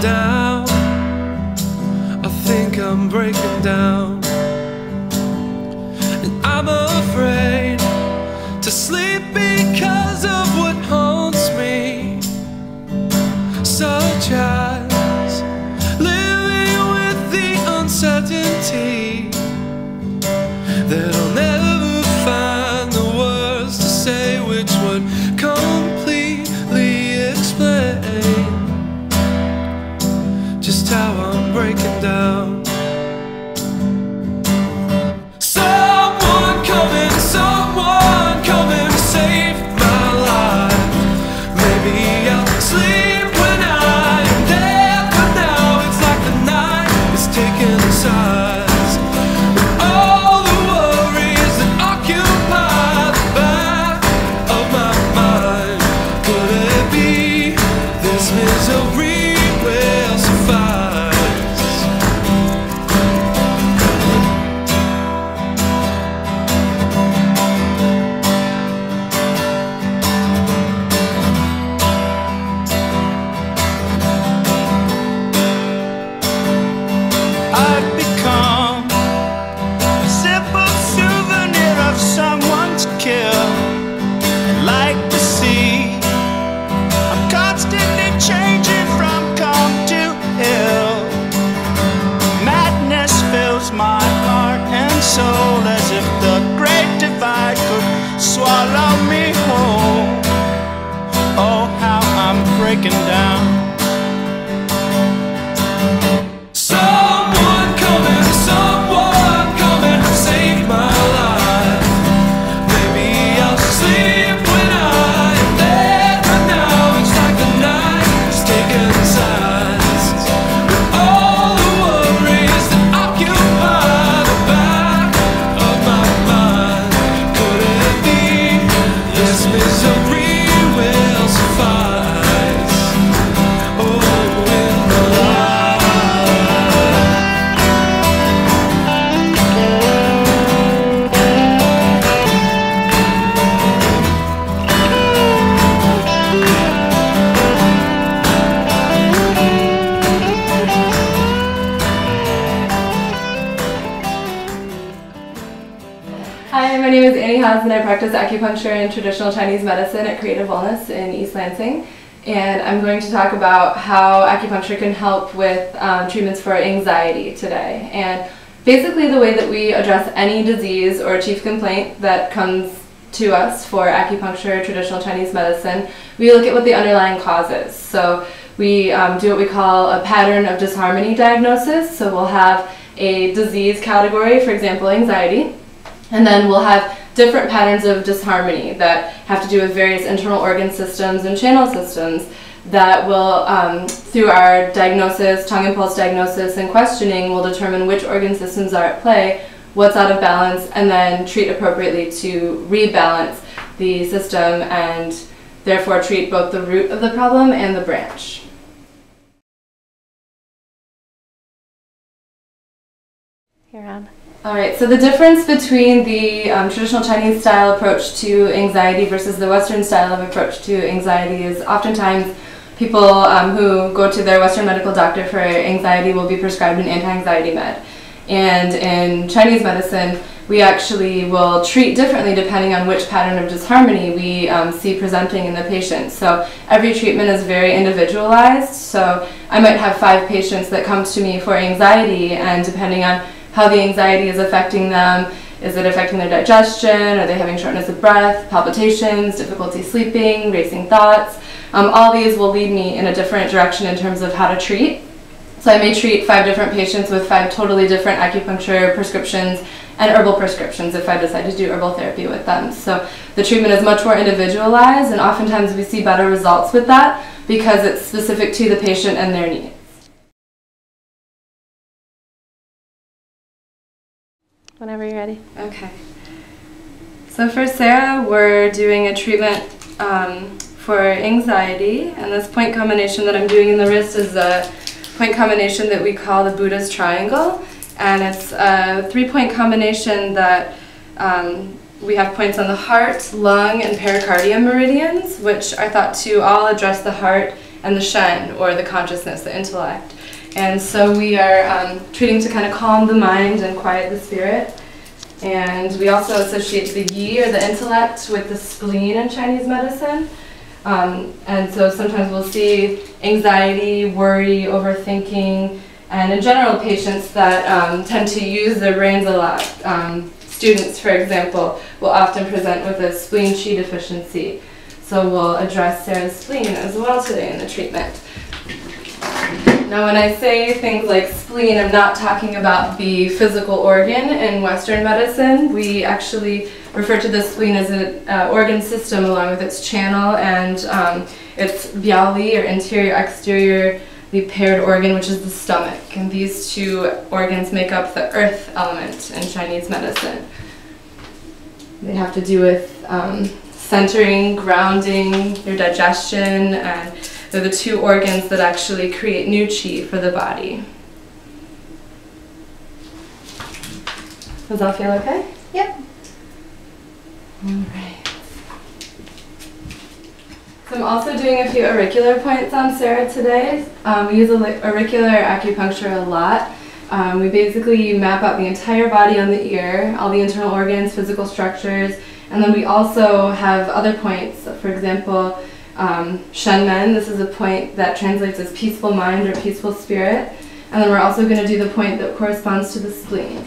down. I think I'm breaking down, and I'm afraid to sleep because of what haunts me, such as living with the uncertainty that I'll never find the words to say which would completely explain just how I'm breaking down. Someone come and save my life. Maybe I'll sleep when I am dead, but now it's like the night is taking sides. All the worries that occupy the back of my mind, could it be this misery will suffice? I've become a simple souvenir of someone's kill. And like the sea, I'm constantly changing from calm to ill. Madness fills my heart and soul, as if the great divide could swallow me whole. Oh, how I'm breaking down. Someone come and save my life. Maybe I'll sleep when I am dead, but now it's like the night is taking sides. With all the worries that occupy the back of my mind, could it be this misery will suffice? Oh, in the light. Hi, my name is Annie Haas and I practice acupuncture and traditional Chinese medicine at Creative Wellness in East Lansing. And I'm going to talk about how acupuncture can help with treatments for anxiety today. And basically the way that we address any disease or chief complaint that comes to us for acupuncture, traditional Chinese medicine, we look at what the underlying cause is. So we do what we call a pattern of disharmony diagnosis. So we'll have a disease category, for example, anxiety. And then we'll have different patterns of disharmony that have to do with various internal organ systems and channel systems that will, through our diagnosis, tongue and pulse diagnosis and questioning, will determine which organ systems are at play, what's out of balance, and then treat appropriately to rebalance the system and therefore treat both the root of the problem and the branch. Here on. Alright, so the difference between the traditional Chinese style approach to anxiety versus the Western style of approach to anxiety is oftentimes people who go to their Western medical doctor for anxiety will be prescribed an anti-anxiety med. And in Chinese medicine, we actually will treat differently depending on which pattern of disharmony we see presenting in the patient. So every treatment is very individualized. So I might have 5 patients that come to me for anxiety, and depending on how the anxiety is affecting them, is it affecting their digestion, are they having shortness of breath, palpitations, difficulty sleeping, racing thoughts, all these will lead me in a different direction in terms of how to treat. So I may treat 5 different patients with 5 totally different acupuncture prescriptions and herbal prescriptions if I decide to do herbal therapy with them. So the treatment is much more individualized, and oftentimes we see better results with that because it's specific to the patient and their needs. Whenever you're ready. Okay. So for Sarah, we're doing a treatment for anxiety, and this point combination that I'm doing in the wrist is a point combination that we call the Buddha's Triangle, and it's a 3-point combination that we have points on the heart, lung, and pericardium meridians, which are thought to all address the heart and the shen, or the consciousness, the intellect. And so we are treating to kind of calm the mind and quiet the spirit. And we also associate the yi, or the intellect, with the spleen in Chinese medicine. And so sometimes we'll see anxiety, worry, overthinking, and in general patients that tend to use their brains a lot. Students, for example, will often present with a spleen qi deficiency. So we'll address Sarah's spleen as well today in the treatment. Now when I say things like spleen, I'm not talking about the physical organ. In Western medicine, we actually refer to the spleen as an organ system along with its channel and its biaoli, or interior-exterior, the paired organ, which is the stomach. And these two organs make up the earth element in Chinese medicine. They have to do with centering, grounding, your digestion, and they're the two organs that actually create new qi for the body. Does that feel okay? Yep. Alright. So I'm also doing a few auricular points on Sarah today. We use auricular acupuncture a lot. We basically map out the entire body on the ear, all the internal organs, physical structures, and then we also have other points. For example, Shenmen, this is a point that translates as peaceful mind or peaceful spirit. And then we're also going to do the point that corresponds to the spleen.